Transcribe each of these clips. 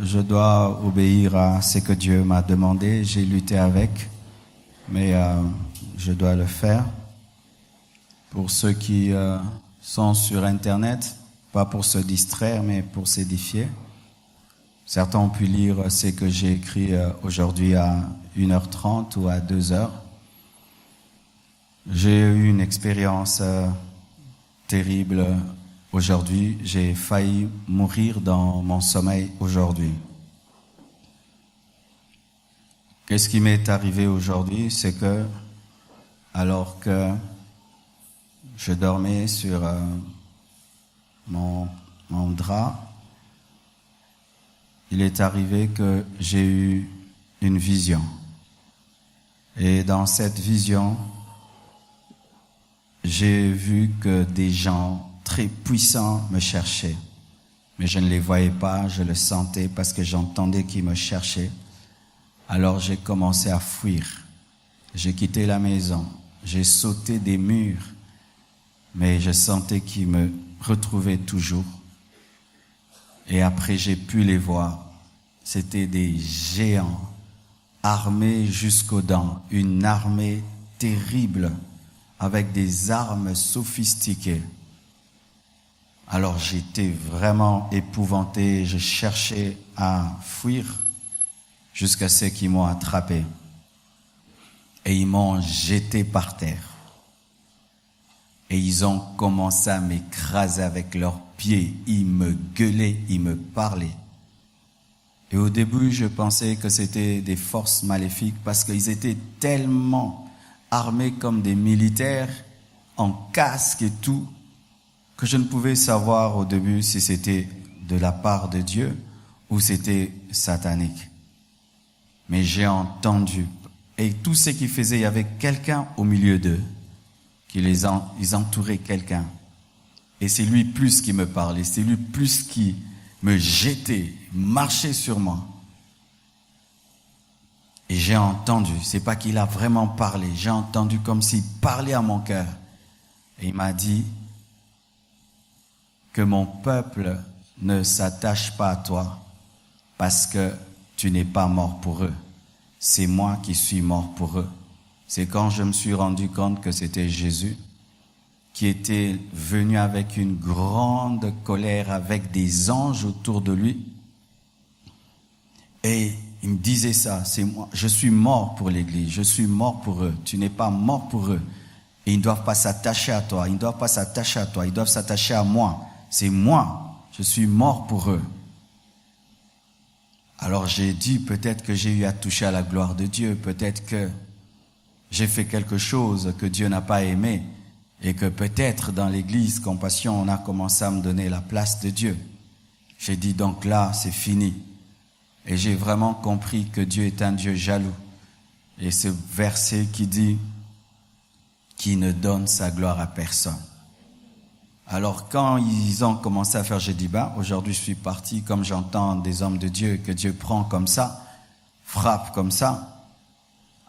je dois obéir à ce que Dieu m'a demandé. J'ai lutté avec, mais je dois le faire. Pour ceux qui sont sur Internet, pas pour se distraire, mais pour s'édifier. Certains ont pu lire ce que j'ai écrit aujourd'hui à 1h30 ou à 2h. J'ai eu une expérience terrible aujourd'hui. J'ai failli mourir dans mon sommeil aujourd'hui. Qu'est-ce qui m'est arrivé aujourd'hui? C'est que, alors que je dormais sur mon drap, il est arrivé que j'ai eu une vision. Et dans cette vision, j'ai vu que des gens très puissants me cherchaient. Mais je ne les voyais pas, je le sentais parce que j'entendais qu'ils me cherchaient. Alors j'ai commencé à fuir. J'ai quitté la maison, j'ai sauté des murs, mais je sentais qu'ils me retrouvaient toujours. Et après j'ai pu les voir. C'était des géants, armés jusqu'aux dents, une armée terrible, avec des armes sophistiquées. Alors j'étais vraiment épouvanté, je cherchais à fuir jusqu'à ce qu'ils m'ont attrapé. Et ils m'ont jeté par terre. Et ils ont commencé à m'écraser avec leurs pieds. Ils me gueulaient, ils me parlaient. Et au début, je pensais que c'était des forces maléfiques parce qu'ils étaient tellement armés comme des militaires, en casque et tout, que je ne pouvais savoir au début si c'était de la part de Dieu ou c'était satanique. Mais j'ai entendu. Et tout ce qu'ils faisaient, il y avait quelqu'un au milieu d'eux, ils entouraient quelqu'un. Et c'est lui plus qui me parlait, c'est lui plus qui me jetait, marchait sur moi. Et j'ai entendu, c'est pas qu'il a vraiment parlé, j'ai entendu comme s'il parlait à mon cœur. Et il m'a dit que mon peuple ne s'attache pas à toi parce que tu n'es pas mort pour eux. C'est moi qui suis mort pour eux. C'est quand je me suis rendu compte que c'était Jésus qui était venu avec une grande colère, avec des anges autour de lui. Et il me disait ça, c'est moi, je suis mort pour l'Église, je suis mort pour eux. Tu n'es pas mort pour eux. Et ils ne doivent pas s'attacher à toi, ils ne doivent pas s'attacher à toi, ils doivent s'attacher à moi. C'est moi, je suis mort pour eux. Alors j'ai dit, peut-être que j'ai eu à toucher à la gloire de Dieu, peut-être que j'ai fait quelque chose que Dieu n'a pas aimé, et que peut-être dans l'église Compassion, on a commencé à me donner la place de Dieu. J'ai dit, donc là, c'est fini. Et j'ai vraiment compris que Dieu est un Dieu jaloux. Et ce verset qui dit, qui ne donne sa gloire à personne. Alors quand ils ont commencé à faire, j'ai dit, aujourd'hui je suis parti, comme j'entends des hommes de Dieu, que Dieu prend comme ça, frappe comme ça.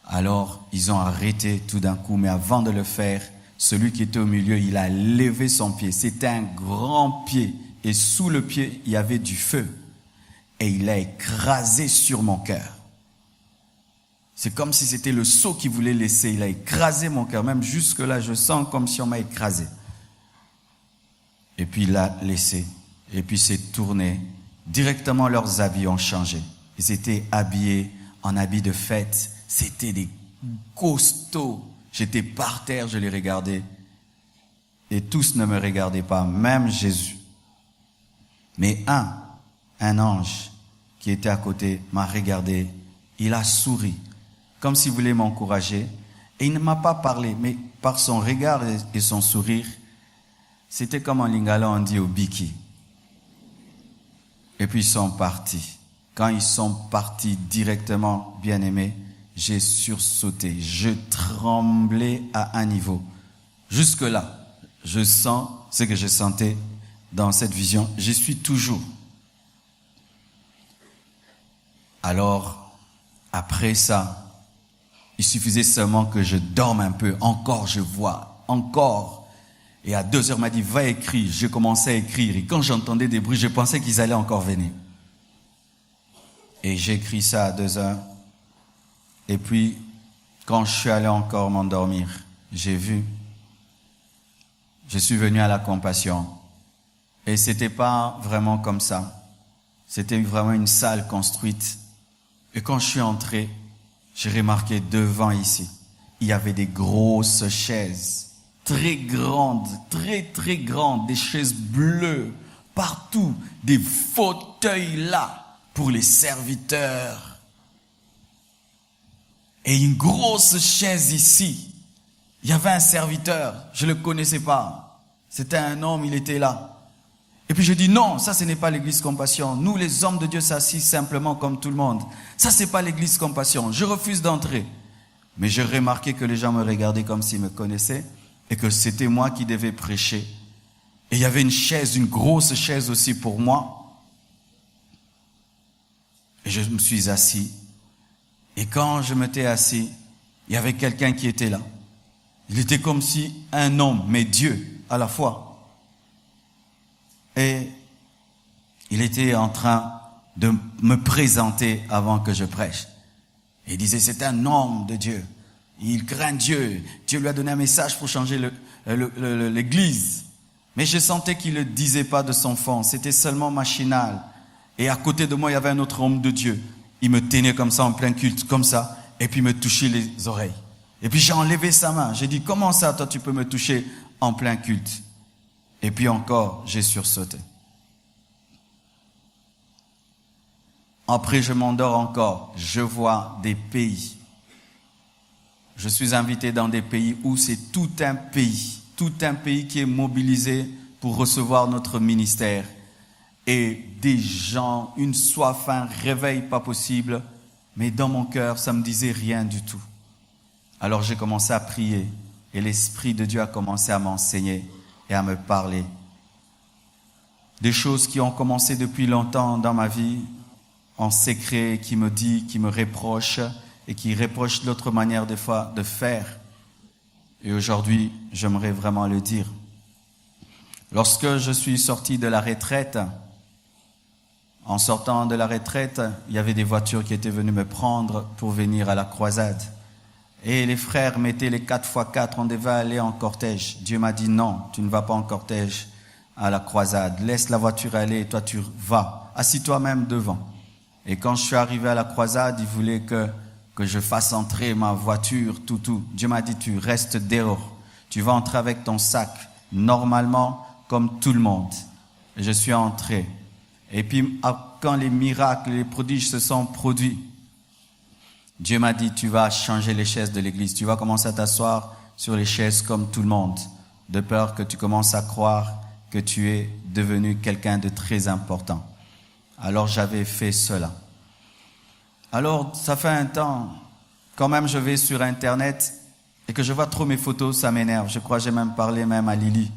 Alors ils ont arrêté tout d'un coup, mais avant de le faire, celui qui était au milieu, il a levé son pied. C'était un grand pied, et sous le pied, il y avait du feu. Et il a écrasé sur mon cœur. C'est comme si c'était le seau qu'il voulait laisser. Il a écrasé mon cœur, même jusque-là, je sens comme si on m'a écrasé. Et puis il l'a laissé. Et puis c'est tourné. Directement, leurs habits ont changé. Ils étaient habillés en habits de fête. C'était des costauds. J'étais par terre, je les regardais. Et tous ne me regardaient pas, même Jésus. Mais un ange qui était à côté m'a regardé. Il a souri, comme s'il voulait m'encourager. Et il ne m'a pas parlé, mais par son regard et son sourire, c'était comme en lingala on dit au biki. Et puis ils sont partis. Quand ils sont partis directement, bien-aimés, j'ai sursauté. Je tremblais à un niveau. Jusque-là, je sens ce que je sentais dans cette vision. J'y suis toujours. Alors, après ça, il suffisait seulement que je dorme un peu. Encore, je vois. Encore. Et à 2h, il m'a dit, va écrire. J'ai commencé à écrire. Et quand j'entendais des bruits, je pensais qu'ils allaient encore venir. Et j'ai écrit ça à 2h. Et puis, quand je suis allé encore m'endormir, j'ai vu. Je suis venu à la compassion. Et c'était pas vraiment comme ça. C'était vraiment une salle construite. Et quand je suis entré, j'ai remarqué devant ici, il y avait des grosses chaises, très grandes, très grandes, des chaises bleues, partout, des fauteuils là pour les serviteurs. Et une grosse chaise ici. Il y avait un serviteur, je ne le connaissais pas. C'était un homme, il était là. Et puis je dis non, ça ce n'est pas l'église Compassion. Nous les hommes de Dieu s'assisent simplement comme tout le monde. Ça c'est pas l'église Compassion. Je refuse d'entrer. Mais j'ai remarqué que les gens me regardaient comme s'ils me connaissaient et que c'était moi qui devais prêcher. Et il y avait une chaise, une grosse chaise aussi pour moi. Et je me suis assis. Et quand je m'étais assis, il y avait quelqu'un qui était là. Il était comme si un homme, mais Dieu à la fois. Et il était en train de me présenter avant que je prêche. Et il disait, c'est un homme de Dieu. Il craint Dieu. Dieu lui a donné un message pour changer l'église. Mais je sentais qu'il ne le disait pas de son fond. C'était seulement machinal. Et à côté de moi, il y avait un autre homme de Dieu. Il me tenait comme ça en plein culte, comme ça. Et puis il me touchait les oreilles. Et puis j'ai enlevé sa main. J'ai dit, comment ça, toi, tu peux me toucher en plein culte? Et puis encore, j'ai sursauté. Après, je m'endors encore. Je vois des pays. Je suis invité dans des pays où c'est tout un pays qui est mobilisé pour recevoir notre ministère. Et des gens, une soif, un réveil pas possible. Mais dans mon cœur, ça me disait rien du tout. Alors j'ai commencé à prier. Et l'Esprit de Dieu a commencé à m'enseigner et à me parler. Des choses qui ont commencé depuis longtemps dans ma vie, en secret, qui me dit, qui me reproche et qui reproche l'autre manière des fois de faire. Et aujourd'hui, j'aimerais vraiment le dire. Lorsque je suis sorti de la retraite, en sortant de la retraite, il y avait des voitures qui étaient venues me prendre pour venir à la croisade. Et les frères mettaient les 4x4, on devait aller en cortège. Dieu m'a dit non, tu ne vas pas en cortège à la croisade. Laisse la voiture aller et toi tu vas. Assis-toi même devant. Et quand je suis arrivé à la croisade, il voulait que je fasse entrer ma voiture, tout. Dieu m'a dit, tu restes dehors. Tu vas entrer avec ton sac, normalement, comme tout le monde. Et je suis entré. Et puis, quand les miracles, les prodiges se sont produits, Dieu m'a dit, tu vas changer les chaises de l'église. Tu vas commencer à t'asseoir sur les chaises comme tout le monde, de peur que tu commences à croire que tu es devenu quelqu'un de très important. Alors j'avais fait cela. Alors ça fait un temps, quand même je vais sur Internet et que je vois trop mes photos, ça m'énerve. Je crois que j'ai même parlé même à Lily,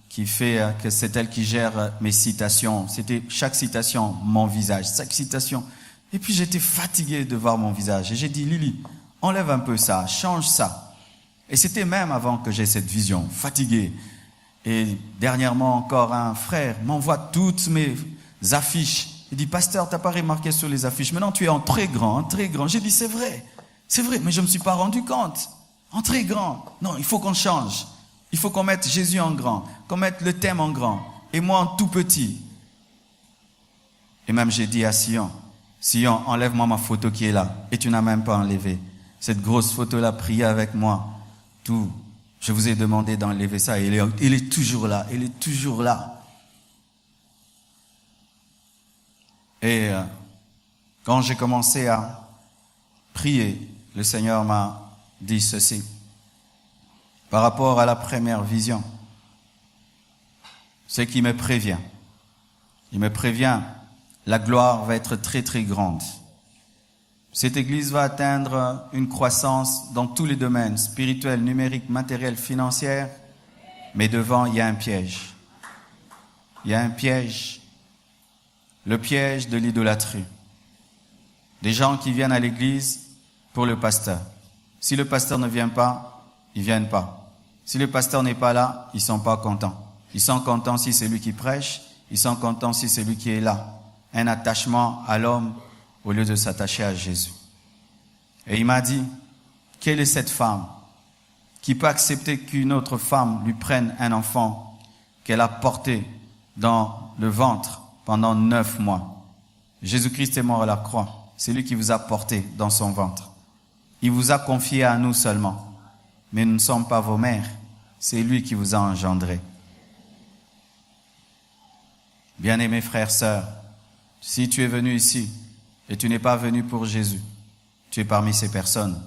qui fait que c'est elle qui gère mes citations. C'était chaque citation, mon visage, chaque citation. Et puis j'étais fatigué de voir mon visage. Et j'ai dit, Lily, enlève un peu ça, change ça. Et c'était même avant que j'ai cette vision, fatigué. Et dernièrement encore, un frère m'envoie toutes mes affiches. Il dit, pasteur, t'as pas remarqué sur les affiches. Maintenant, tu es en très grand, en très grand. J'ai dit, c'est vrai, mais je me suis pas rendu compte. En très grand. Non, il faut qu'on change. Il faut qu'on mette Jésus en grand, qu'on mette le thème en grand. Et moi en tout petit. Et même j'ai dit à Sion, enlève-moi ma photo qui est là. Et tu n'as même pas enlevé. Cette grosse photo-là, priez avec moi. Tout. Je vous ai demandé d'enlever ça. Et il est toujours là. Il est toujours là. Et quand j'ai commencé à prier, le Seigneur m'a dit ceci. Par rapport à la première vision, c'est qu'il me prévient. Il me prévient, la gloire va être très très grande. Cette église va atteindre une croissance dans tous les domaines, spirituel, numérique, matériel, financier. Mais devant, il y a un piège. Il y a un piège. Le piège de l'idolâtrie. Des gens qui viennent à l'église pour le pasteur. Si le pasteur ne vient pas, ils ne viennent pas. Si le pasteur n'est pas là, ils ne sont pas contents. Ils sont contents si c'est lui qui prêche. Ils sont contents si c'est lui qui est là. Un attachement à l'homme au lieu de s'attacher à Jésus. Et il m'a dit, quelle est cette femme qui peut accepter qu'une autre femme lui prenne un enfant qu'elle a porté dans le ventre pendant 9 mois? Jésus-Christ est mort à la croix. C'est lui qui vous a porté dans son ventre. Il vous a confié à nous seulement. Mais nous ne sommes pas vos mères. C'est lui qui vous a engendrés. Bien-aimés frères, sœurs, si tu es venu ici et tu n'es pas venu pour Jésus, tu es parmi ces personnes.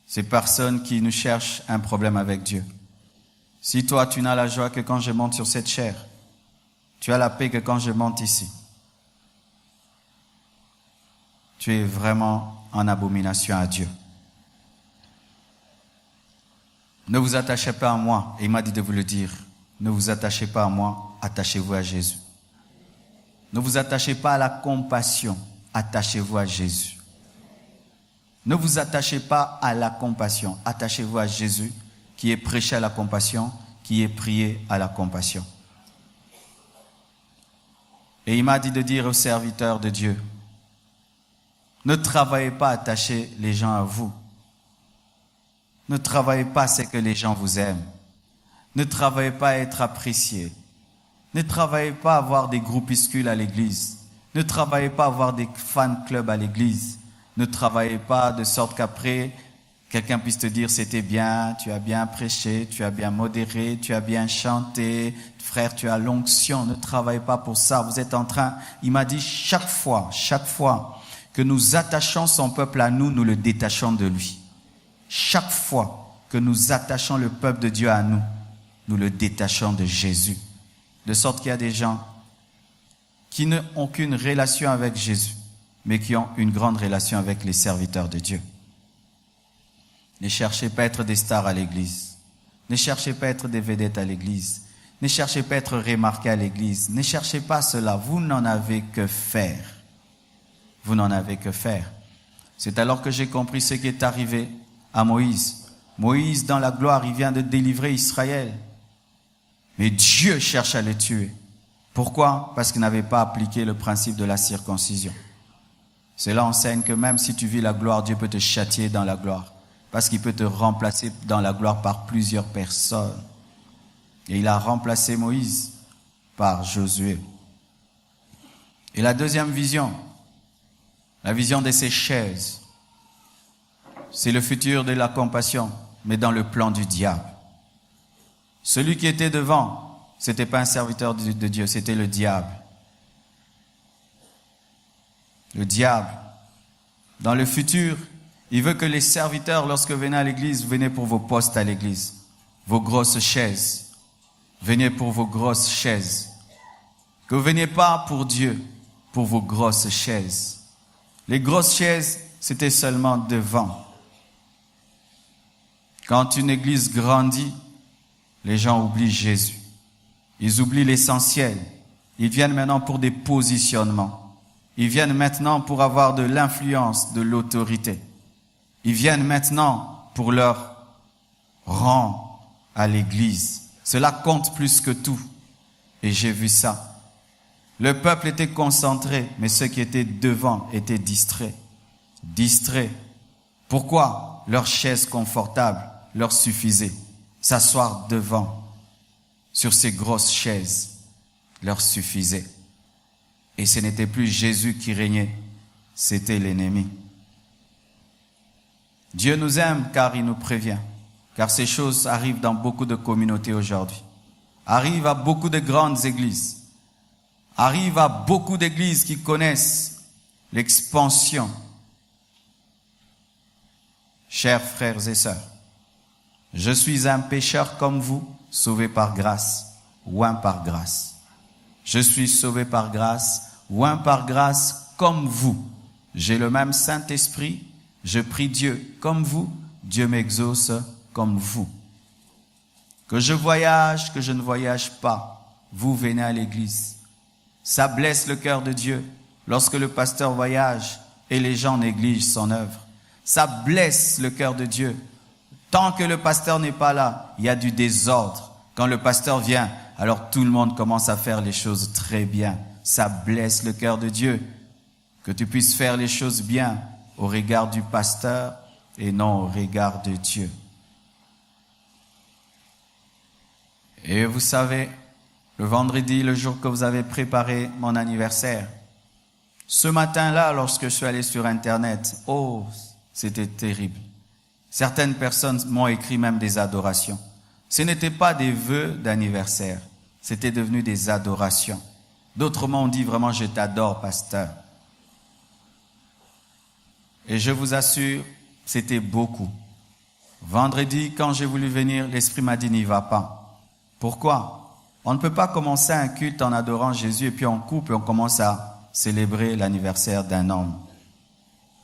Ces personnes qui nous cherchent un problème avec Dieu. Si toi, tu n'as la joie que quand je monte sur cette chair, tu as la paix que quand je monte ici, tu es vraiment en abomination à Dieu. Ne vous attachez pas à moi, et il m'a dit de vous le dire. Ne vous attachez pas à moi, attachez-vous à Jésus. Ne vous attachez pas à la compassion, attachez-vous à Jésus. Ne vous attachez pas à la compassion, attachez-vous à Jésus, qui est prêché à la compassion, qui est prié à la compassion. Et il m'a dit de dire aux serviteurs de Dieu, ne travaillez pas à attacher les gens à vous. Ne travaillez pas à ce que les gens vous aiment. Ne travaillez pas à être apprécié. Ne travaillez pas à avoir des groupuscules à l'église. Ne travaillez pas à avoir des fan clubs à l'église. Ne travaillez pas de sorte qu'après, quelqu'un puisse te dire c'était bien, tu as bien prêché, tu as bien modéré, tu as bien chanté, frère, tu as l'onction. Ne travaillez pas pour ça. Vous êtes en train, il m'a dit chaque fois que nous attachons son peuple à nous, nous le détachons de lui. Chaque fois que nous attachons le peuple de Dieu à nous, nous le détachons de Jésus. De sorte qu'il y a des gens qui n'ont aucune relation avec Jésus, mais qui ont une grande relation avec les serviteurs de Dieu. Ne cherchez pas à être des stars à l'église. Ne cherchez pas à être des vedettes à l'église. Ne cherchez pas à être remarqués à l'église. Ne cherchez pas cela. Vous n'en avez que faire. Vous n'en avez que faire. C'est alors que j'ai compris ce qui est arrivé à Moïse. Moïse, dans la gloire, il vient de délivrer Israël. Mais Dieu cherche à le tuer. Pourquoi? Parce qu'il n'avait pas appliqué le principe de la circoncision. Cela enseigne que même si tu vis la gloire, Dieu peut te châtier dans la gloire. Parce qu'il peut te remplacer dans la gloire par plusieurs personnes. Et il a remplacé Moïse par Josué. Et la deuxième vision, la vision de ces chaises, c'est le futur de la compassion, mais dans le plan du diable. Celui qui était devant, c'était pas un serviteur de Dieu, c'était le diable. Le diable. Dans le futur, il veut que les serviteurs, lorsque vous venez à l'église, venez pour vos postes à l'église, vos grosses chaises. Venez pour vos grosses chaises. Que vous ne veniez pas pour Dieu, pour vos grosses chaises. Les grosses chaises, c'était seulement devant. Quand une église grandit, les gens oublient Jésus. Ils oublient l'essentiel. Ils viennent maintenant pour des positionnements. Ils viennent maintenant pour avoir de l'influence, de l'autorité. Ils viennent maintenant pour leur rang à l'église. Cela compte plus que tout. Et j'ai vu ça. Le peuple était concentré, mais ceux qui étaient devant étaient distraits. Distraits. Pourquoi? Leur chaise confortable leur suffisait. S'asseoir devant, sur ces grosses chaises, leur suffisait. Et ce n'était plus Jésus qui régnait, c'était l'ennemi. Dieu nous aime car il nous prévient. Car ces choses arrivent dans beaucoup de communautés aujourd'hui. Arrivent à beaucoup de grandes églises. Arrivent à beaucoup d'églises qui connaissent l'expansion. Chers frères et sœurs, je suis un pécheur comme vous, sauvé par grâce, oint par grâce. Je suis sauvé par grâce, oint par grâce comme vous. J'ai le même Saint-Esprit, je prie Dieu comme vous, Dieu m'exauce comme vous. Que je voyage, que je ne voyage pas, vous venez à l'église. Ça blesse le cœur de Dieu lorsque le pasteur voyage et les gens négligent son œuvre. Ça blesse le cœur de Dieu. Tant que le pasteur n'est pas là, il y a du désordre. Quand le pasteur vient, alors tout le monde commence à faire les choses très bien. Ça blesse le cœur de Dieu. que tu puisses faire les choses bien au regard du pasteur et non au regard de Dieu. Et vous savez, le vendredi, le jour que vous avez préparé mon anniversaire, ce matin-là, lorsque je suis allé sur Internet, oh, c'était terrible. Certaines personnes m'ont écrit même des adorations. Ce n'étaient pas des vœux d'anniversaire, c'était devenu des adorations. D'autres m'ont dit vraiment, je t'adore, pasteur. Et je vous assure, c'était beaucoup. Vendredi, quand j'ai voulu venir, l'Esprit m'a dit, n'y va pas. Pourquoi? On ne peut pas commencer un culte en adorant Jésus et puis on coupe et on commence à célébrer l'anniversaire d'un homme.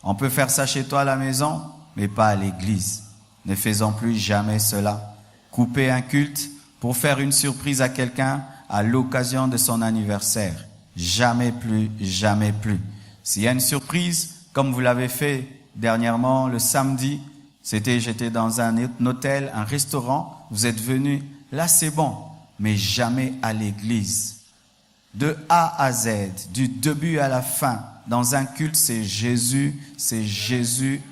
On peut faire ça chez toi à la maison, mais pas à l'église. Ne faisons plus jamais cela. Couper un culte pour faire une surprise à quelqu'un à l'occasion de son anniversaire. Jamais plus, jamais plus. S'il y a une surprise, comme vous l'avez fait dernièrement le samedi, j'étais dans un hôtel, un restaurant, vous êtes venus, là c'est bon, mais jamais à l'église. De A à Z, du début à la fin, dans un culte, c'est Jésus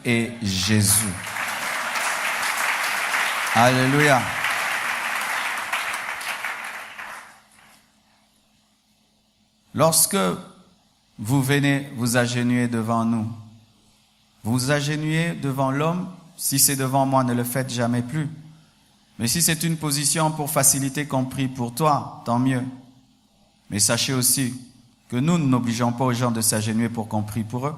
et Jésus. Alléluia. Lorsque vous venez vous agenouiller devant nous, vous vous agenouillez devant l'homme, si c'est devant moi, ne le faites jamais plus. Mais si c'est une position pour faciliter qu'on prie pour toi, tant mieux. Mais sachez aussi que nous n'obligeons pas aux gens de s'agenouiller pour qu'on prie pour eux.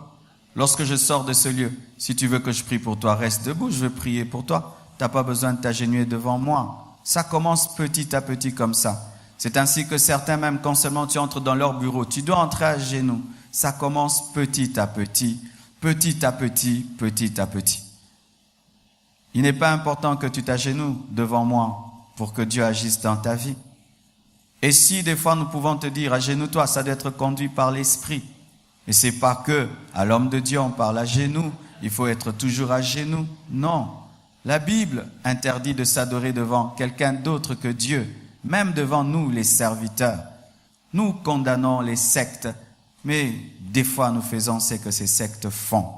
Lorsque je sors de ce lieu, si tu veux que je prie pour toi, reste debout, je veux prier pour toi. Tu n'as pas besoin de t'agenouiller devant moi. Ça commence petit à petit comme ça. C'est ainsi que certains, même quand seulement tu entres dans leur bureau, tu dois entrer à genoux. Ça commence petit à petit, petit à petit, petit à petit. Il n'est pas important que tu t'agenouilles devant moi pour que Dieu agisse dans ta vie. Et si des fois nous pouvons te dire, agenouille-toi, ça doit être conduit par l'Esprit. Et c'est pas que à l'homme de Dieu on parle à genoux, il faut être toujours à genoux. Non. La Bible interdit de s'adorer devant quelqu'un d'autre que Dieu, même devant nous les serviteurs. Nous condamnons les sectes, mais des fois nous faisons ce que ces sectes font.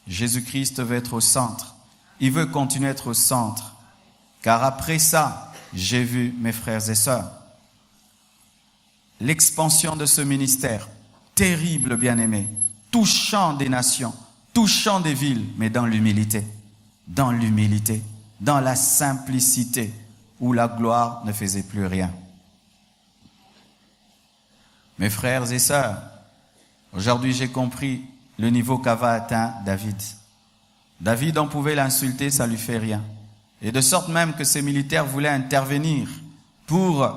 Jésus-Christ veut être au centre. Il veut continuer à être au centre. Car après ça, j'ai vu mes frères et sœurs. L'expansion de ce ministère, terrible bien-aimé, touchant des nations, touchant des villes, mais dans l'humilité, dans la simplicité, où la gloire ne faisait plus rien. Mes frères et sœurs, aujourd'hui j'ai compris le niveau qu'avait atteint David. David, on pouvait l'insulter, ça lui fait rien. Et de sorte même que ces militaires voulaient intervenir pour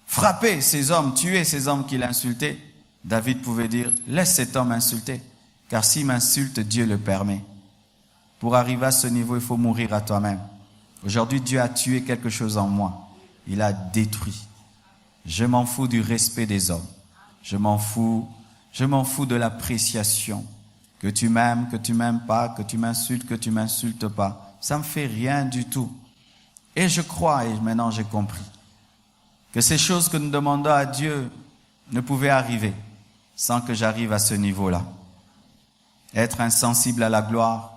frapper ces hommes, tuer ces hommes qui l'insultaient. David pouvait dire, laisse cet homme insulter, car s'il m'insulte, Dieu le permet. Pour arriver à ce niveau, il faut mourir à toi-même. Aujourd'hui, Dieu a tué quelque chose en moi. Il a détruit. Je m'en fous du respect des hommes. Je m'en fous de l'appréciation. Que tu m'aimes pas, que tu m'insultes pas. Ça me fait rien du tout. Et je crois, et maintenant j'ai compris, que ces choses que nous demandons à Dieu ne pouvaient arriver sans que j'arrive à ce niveau-là. Être insensible à la gloire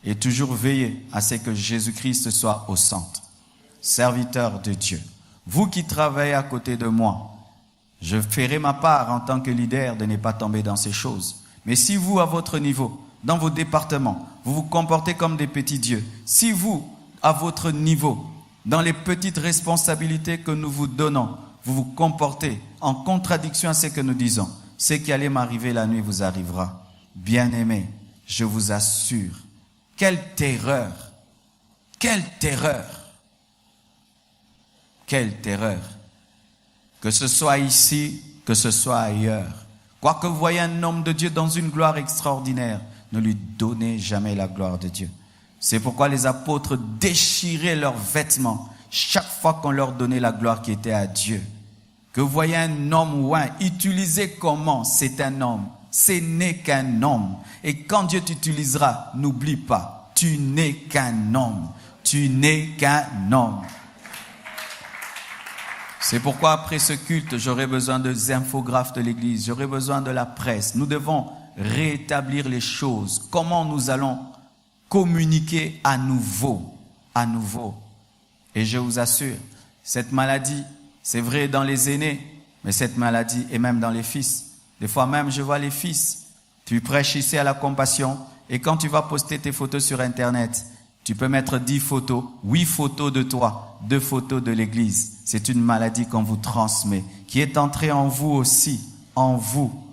et toujours veiller à ce que Jésus-Christ soit au centre. Serviteur de Dieu. Vous qui travaillez à côté de moi, je ferai ma part en tant que leader de ne pas tomber dans ces choses. Mais si vous, à votre niveau, dans vos départements, vous vous comportez comme des petits dieux, si vous, à votre niveau, dans les petites responsabilités que nous vous donnons, vous vous comportez en contradiction à ce que nous disons, ce qui allait m'arriver la nuit vous arrivera. Bien-aimés, je vous assure, quelle terreur, quelle terreur, quelle terreur, que ce soit ici, que ce soit ailleurs. Quoique vous voyez un homme de Dieu dans une gloire extraordinaire, ne lui donnez jamais la gloire de Dieu. C'est pourquoi les apôtres déchiraient leurs vêtements chaque fois qu'on leur donnait la gloire qui était à Dieu. Que vous voyez un homme ou utilisé comment, c'est un homme. Ce n'est qu'un homme. Et quand Dieu t'utilisera, n'oublie pas, tu n'es qu'un homme. Tu n'es qu'un homme. C'est pourquoi après ce culte, j'aurai besoin des infographes de l'église, j'aurai besoin de la presse. Nous devons rétablir les choses. Comment nous allons communiquer à nouveau. Et je vous assure, cette maladie, c'est vrai dans les aînés, mais cette maladie est même dans les fils. Des fois même, je vois les fils. Tu prêches ici à la compassion et quand tu vas poster tes photos sur Internet, tu peux mettre 10 photos, 8 photos de toi, 2 photos de l'église. C'est une maladie qu'on vous transmet, qui est entrée en vous aussi, en vous.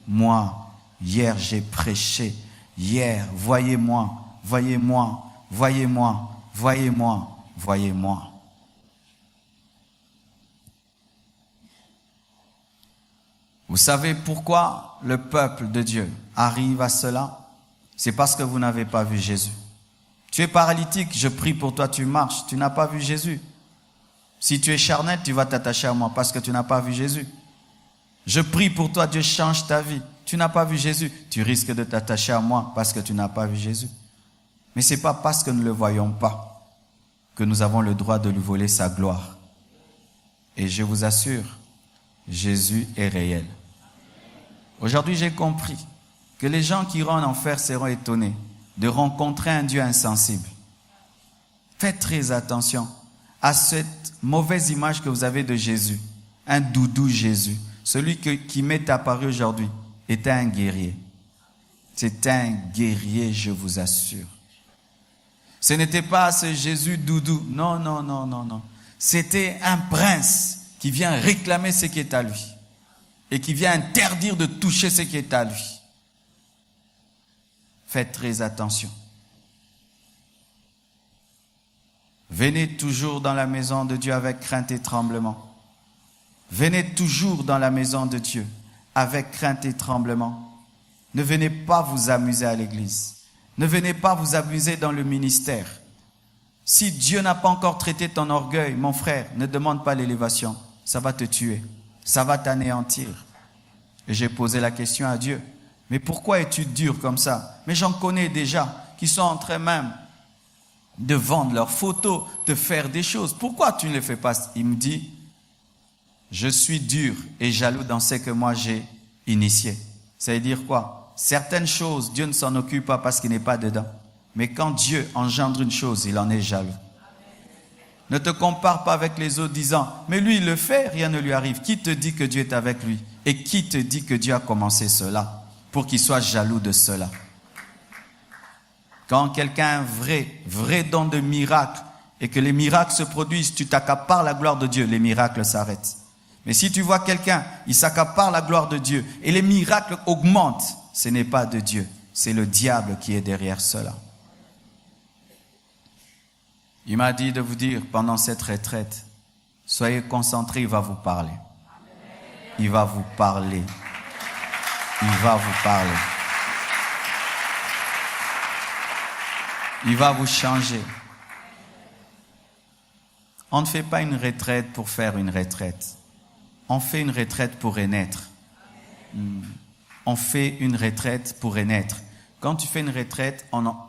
Moi, hier j'ai prêché, voyez-moi. Vous savez pourquoi le peuple de Dieu arrive à cela? C'est parce que vous n'avez pas vu Jésus. Tu es paralytique, je prie pour toi, tu marches, tu n'as pas vu Jésus. Si tu es charnel, tu vas t'attacher à moi parce que tu n'as pas vu Jésus. Je prie pour toi, Dieu change ta vie. Tu n'as pas vu Jésus, tu risques de t'attacher à moi parce que tu n'as pas vu Jésus. Mais ce n'est pas parce que nous ne le voyons pas que nous avons le droit de lui voler sa gloire. Et je vous assure, Jésus est réel. Aujourd'hui, j'ai compris que les gens qui iront en enfer seront étonnés de rencontrer un Dieu insensible. Faites très attention à cette mauvaise image que vous avez de Jésus. Un doudou Jésus. Celui qui m'est apparu aujourd'hui était un guerrier. C'est un guerrier, je vous assure. Ce n'était pas ce Jésus doudou. Non. C'était un prince qui vient réclamer ce qui est à lui et qui vient interdire de toucher ce qui est à lui. Faites très attention. Venez toujours dans la maison de Dieu avec crainte et tremblement. Venez toujours dans la maison de Dieu avec crainte et tremblement. Ne venez pas vous amuser à l'église. Ne venez pas vous amuser dans le ministère. Si Dieu n'a pas encore traité ton orgueil, mon frère, ne demande pas l'élévation. Ça va te tuer. Ça va t'anéantir. Et j'ai posé la question à Dieu. Mais pourquoi es-tu dur comme ça? Mais j'en connais déjà qui sont en train même de vendre leurs photos, de faire des choses. Pourquoi tu ne le fais pas? Il me dit, je suis dur et jaloux dans ce que moi j'ai initié. Ça veut dire quoi? Certaines choses, Dieu ne s'en occupe pas parce qu'il n'est pas dedans. Mais quand Dieu engendre une chose, il en est jaloux. Ne te compare pas avec les autres disant, mais lui il le fait, rien ne lui arrive. Qui te dit que Dieu est avec lui? Et qui te dit que Dieu a commencé cela? Pour qu'il soit jaloux de cela. Quand quelqu'un a un vrai don de miracle et que les miracles se produisent, tu t'accapares la gloire de Dieu, les miracles s'arrêtent. Mais si tu vois quelqu'un, il s'accapare la gloire de Dieu et les miracles augmentent, ce n'est pas de Dieu, c'est le diable qui est derrière cela. Il m'a dit de vous dire pendant cette retraite, soyez concentrés, il va vous parler. Il va vous parler. Il va vous parler. Il va vous changer. On ne fait pas une retraite pour faire une retraite. On fait une retraite pour renaître. On fait une retraite pour renaître. Quand tu fais une retraite,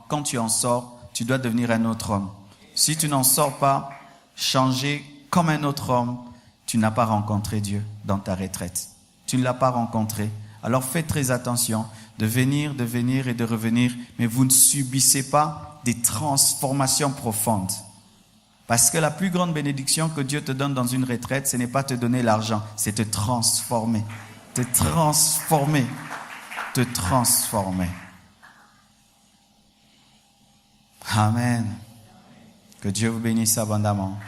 quand tu en sors, tu dois devenir un autre homme. Si tu n'en sors pas, changer comme un autre homme, tu n'as pas rencontré Dieu dans ta retraite. Tu ne l'as pas rencontré. Alors faites très attention de venir et de revenir, mais vous ne subissez pas des transformations profondes. Parce que la plus grande bénédiction que Dieu te donne dans une retraite, ce n'est pas te donner l'argent, c'est te transformer. Te transformer. Te transformer. Amen. Que Dieu vous bénisse abondamment.